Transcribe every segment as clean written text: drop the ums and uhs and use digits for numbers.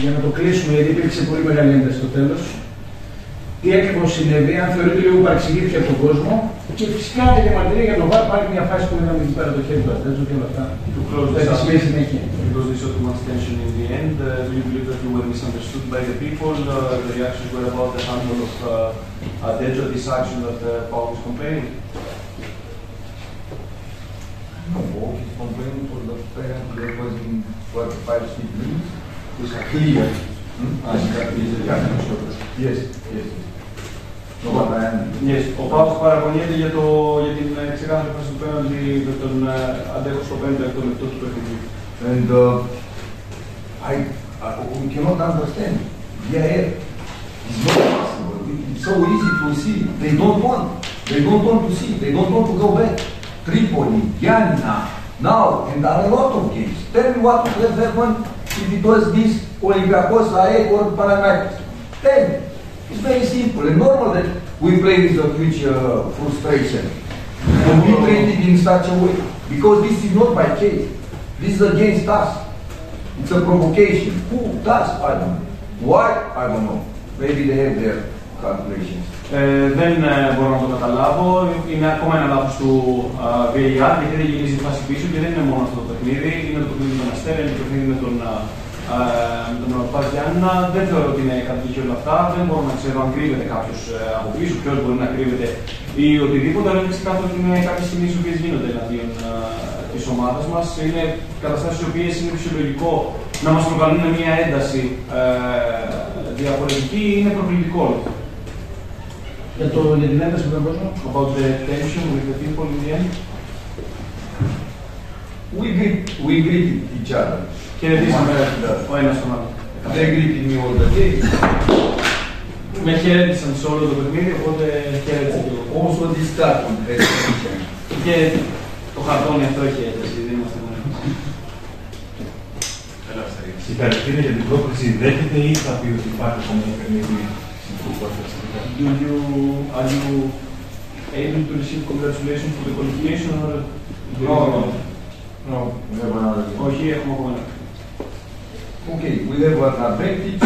Για να το κλείσουμε, γιατί υπήρξε πολύ μεγάλη ένταση στο τέλος. Τι ακριβώς συνέβη, αν θεωρείτε λίγο παρεξηγήθηκε από τον κόσμο και φυσικά η διαμαρτυρία για τον ΒΑΡ πάλι μια φάση που είδαμε εκεί πέρα το χέρι του Ατέτζο και όλα αυτά. Έχει σημαίνει συνέχεια. Because they saw too much tension in the end, do you believe that you were misunderstood by the people? The reactions were about the handle of Ατέτζο, this action that Paul was complaining? No, he's complaining for the parent that was in 45 minutes. It's clear. Yes, yes. Yes, ο Πάος παραπονιέται για την ξεκάθαρη φάση του πέναντι με τον Αντέχο στο 5ο λεπτό του παιχνιδιού. And we cannot understand. Yeah, it's not possible. It's so easy to see. They don't want. They don't want to see. They don't want to go back. Tripoli, Gianna, now, and there are a lot of games. Tell me what would have happened if it was this Olympiacos, AEK or Panathinaikos. Tell me. It's very simple and normal that we play with a huge frustration. And we treat it in such a way. Because this is not by case. This is against us. It's a provocation. Who does? I don't know. Why? I don't know. Maybe they have their calculations. Δεν μπορώ να το καταλάβω. Είναι ακόμα ένα λάθος του VAR γιατί δεν γυρίζει η φάση πίσω και δεν είναι μόνο αυτό το παιχνίδι. Είναι το παιχνίδι με τον Αστέρα, είναι το παιχνίδι με τον Πας Γιάννηνα. Δεν θεωρώ ότι είναι κάτι τέτοιο όλα αυτά. Δεν μπορώ να ξέρω αν κρύβεται κάποιος από πίσω, ποιος μπορεί να κρύβεται ή οτιδήποτε. Αλλά είναι ξεκάθαρο ότι είναι κάποιες στιγμές οι οποίες γίνονται εναντίον της ομάδας μας. Είναι καταστάσεις οι οποίες είναι φυσιολογικό να μας προκαλούν μια ένταση διαφορετική ή είναι προκλητικό. Για την ένταση με τον κόσμο. About the tension with the people in the end. We greet each other. Χαιρετήσαμε ο ένας τον άλλο. They greeted me all the day. Με χαιρέτησαν σε όλο το παιχνίδι, οπότε χαιρέτησα και εγώ. Also this cartoon has tension. Και το χαρτόνι αυτό έχει ένταση, δεν είμαστε μόνοι μας. Συγχαρητήρια για την πρόκληση, δέχεται ή θα πει ότι υπάρχει ακόμα ένα παιχνίδι? Are you able to receive congratulations for the qualification or? No, we have another game. Όχι, έχουμε ακόμα ένα. Okay, we have an advantage.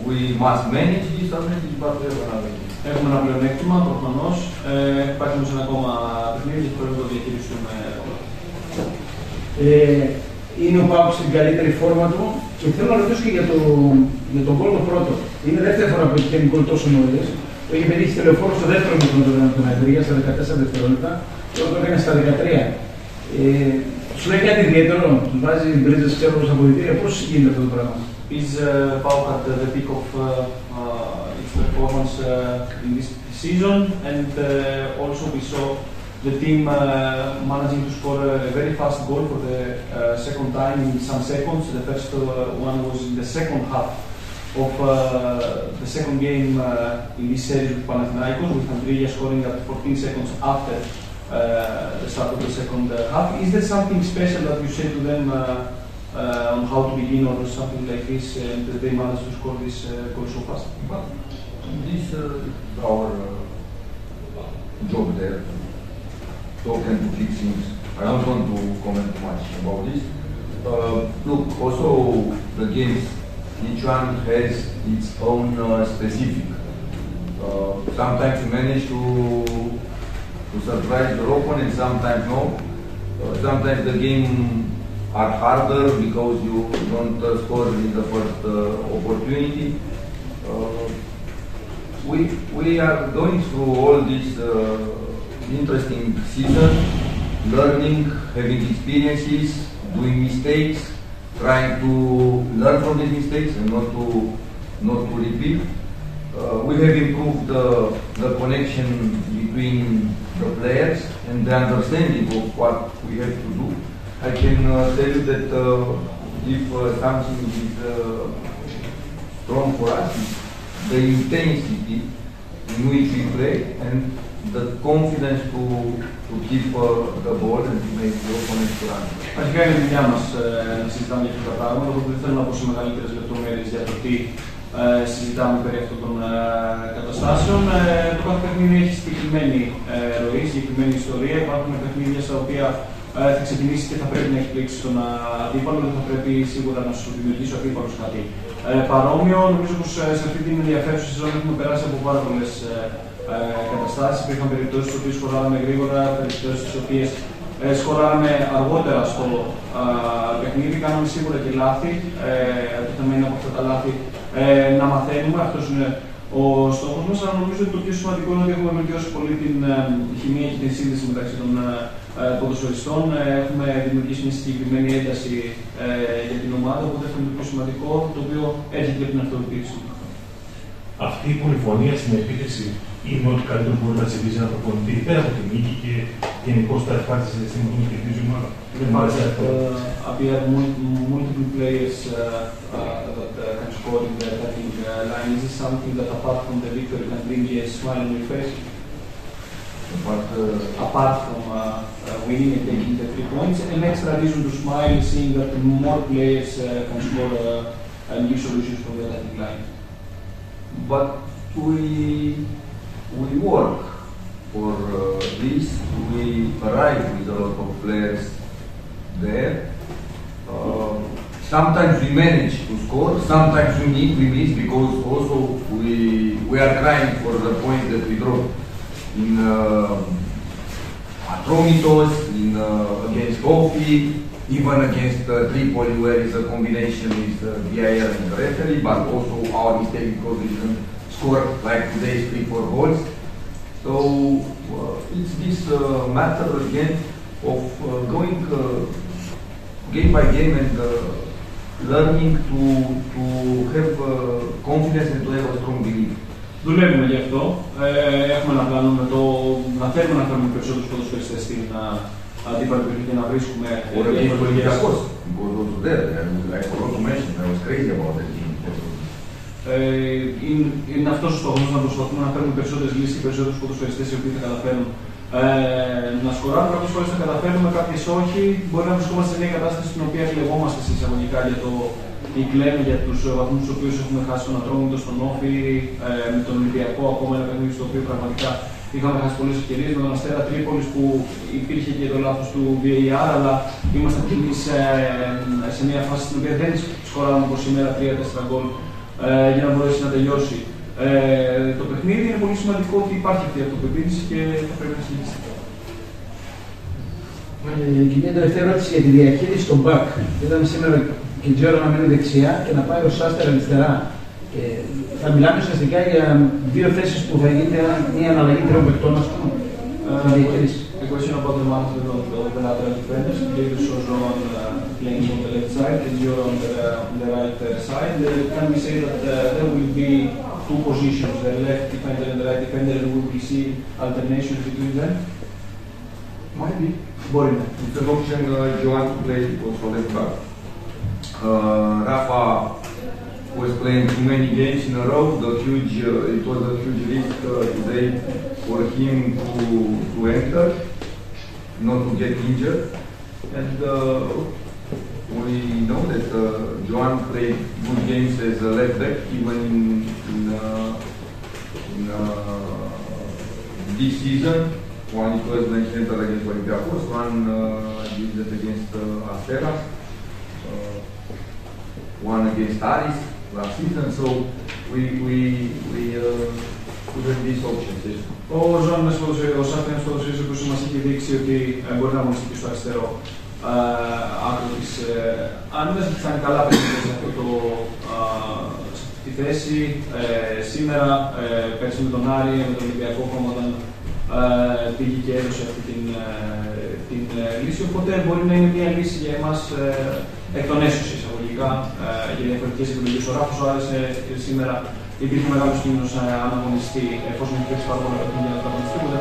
We must manage this advantage, but we have another game. Έχουμε ένα πλεονέκτημα, προφανώς. Υπάρχει όμως ένα ακόμα παιχνίδι και πρέπει να το διαχειριστούμε. Είναι ο Πάοκ στην καλύτερη φόρμα του και θέλω να ρωτήσω και για τον γκολ το πρώτο. Είναι δεύτερη φορά που έχει κάνει γκολ τόσο νωρίς. Το είχε πετύχει τηλεφόρο στο δεύτερο μήχρονο του Ναϊτρία στα 14 δευτερόλεπτα και όταν το έκανε στα 13. Σου λέει κάτι ιδιαίτερο, του βάζει μπρίζες ξέρω στα αποδυτήρια, πώς γίνεται αυτό το πράγμα? Is Pauk at the peak of its performance in this season, and also we saw the team managing to score a very fast goal for the second time in some seconds. The first one was in the second half of the second game in this series with Panathinaikos, with Andrea scoring at 14 seconds after the start of the second half. Is there something special that you say to them on how to begin or something like this, and they managed to score this goal so fast? But this is our job there. Talk and to fix things. I don't want to comment much about this. Look, also the games, each one has its own specific. Sometimes you manage to surprise your opponent, sometimes no. Sometimes the game are harder because you don't score in the first opportunity. We are going through all this interesting season, learning, having experiences, doing mistakes, trying to learn from these mistakes and not to repeat. We have improved the connection between the players and the understanding of what we have to do. I can tell you that if something is strong for us, the intensity in which we play and the confidence to keep the ball and to make the opponent run. Αρχικά είναι η δουλειά μας να συζητάμε για αυτά τα πράγματα, οπότε δεν θέλω να πω σε μεγαλύτερες λεπτομέρειες για το τι συζητάμε περί αυτών των καταστάσεων. Το κάθε παιχνίδι έχει συγκεκριμένη ροή, συγκεκριμένη ιστορία. Υπάρχουν παιχνίδια στα οποία θα ξεκινήσει και θα πρέπει να εκπλήξει τον αντίπαλο και θα πρέπει σίγουρα να σου δημιουργήσει ο αντίπαλος κάτι παρόμοιο. Νομίζω πως σε αυτή την ενδιαφέρουσα σεζόν έχουμε περάσει από πάρα πολλές καταστάσεις. Υπήρχαν περιπτώσεις στις οποίες σκοράραμε γρήγορα, περιπτώσεις στις οποίες σκοράραμε αργότερα στο παιχνίδι. Κάναμε σίγουρα και λάθη. Το θέμα είναι από αυτά τα λάθη να μαθαίνουμε. Αυτός είναι ο στόχος μας. Αλλά νομίζω ότι το πιο σημαντικό είναι ότι έχουμε βελτιώσει πολύ την χημεία και την σύνδεση μεταξύ των ποδοσφαιριστών. Έχουμε δημιουργήσει μια συγκεκριμένη ένταση για την ομάδα. Οπότε αυτό είναι το πιο σημαντικό, το οποίο έρχεται και από την αυτοεπίθεση. Αυτή η πολυφωνία στην επίθεση είναι ό,τι καλύτερο μπορεί να συμβεί σε ένα προπονητή πέρα από την νίκη και γενικώς τα ευχάριστα στην στιγμή που κερδίζει η ομάδα. The fact that we have multiple players that can score in the attacking line, is this something that apart from the victory can bring a smile on your face? Apart from winning and taking the 3 points, an extra reason to smile seeing that more players can score new solutions from the attacking line. But we work for this. We arrive with a lot of players there. Sometimes we manage to score, sometimes we miss because also we are crying for the point that we dropped in Atromitos, against Kofi, even against Tripoli, where it's a combination with VAR and the referee, but also our mistake because we didn't score like today 3-4 goals. So it's this matter again of going game by game and learning to have confidence and to have a strong belief. Δουλεύουμε γι' αυτό. Έχουμε ένα πλάνο να θέλουμε να φέρουμε περισσότερους ποδοσφαιριστές στην αντίπαλη περιοχή και να βρίσκουμε διαφορετικές. Because also there, I forgot to mention, I was crazy about it. Είναι αυτός ο στόχος να προσπαθούμε να φέρουμε περισσότερες λύσεις και περισσότερους ποδοσφαιριστές οι οποίοι θα καταφέρουν να σκοράρουν. Κάποιες φορές θα καταφέρουμε, κάποιες όχι. Μπορεί να βρισκόμαστε σε μια κατάσταση στην οποία κλεγόμαστε σε εισαγωγικά για το ή κλαίμε για τους βαθμούς τους οποίους έχουμε χάσει τον Ατρόμητο, στον Όφη, με τον Ολυμπιακό, ακόμα ένα παιχνίδι στο οποίο πραγματικά είχαμε χάσει πολλές ευκαιρίες, με τον Αστέρα Τρίπολης που υπήρχε και το λάθος του VAR, αλλά ήμασταν κι εμείς σε μια φάση στην οποία δεν σκοράραμε όπως σήμερα 3-4 γκολ για να μπορέσει να τελειώσει το παιχνίδι. Είναι πολύ σημαντικό ότι υπάρχει αυτή η αυτοπεποίθηση και θα πρέπει να συνεχίσει. Και μια τελευταία ερώτηση για τη διαχείριση των μπακ. Είδαμε σήμερα και Τζόρα να μένει δεξιά και να πάει ο Σάστερ αριστερά. Θα μιλάμε ουσιαστικά για 2 θέσεις που θα γίνεται μια αναλλαγή 3 παικτών, ας πούμε. The question about the management of the lateral defenders, David Sojon playing on the left side and you're on the right side. Can we say that there will be 2 positions, the left defender and the right defender, and we will see alternations between them? Might be. Μπορεί να. It's an option Joan to play also left back. Rafa was playing too many games in a row. It was a huge risk today for him to enter, not to get injured. And we know that Joan played good games as a left back, even in this season. One it was mentioned against Olympiacos, one did that against Asteras, one against Aris last season. So we have these options. Ο Ζων ένας ποδοσφαιριστής που μας έχει δείξει ότι μπορεί να αγωνιστεί στο αριστερό άκρο της άμυνας και θα είναι καλά παιχνίδια σε αυτή τη θέση. Σήμερα, πέρσι με τον Άρη, με τον Ολυμπιακό κόμμα, όταν πήγε και έδωσε αυτή την λύση. Οπότε μπορεί να είναι μια λύση για εμάς εκ των έσως εισαγωγικά για διαφορετικές επιλογές. Ο Ράφος ο Άρης σήμερα υπήρχε μεγάλος κίνδυνος να αγωνιστεί, εφόσον έχει παίξει πάρα πολλά παιχνίδια να αγωνιστεί, οπότε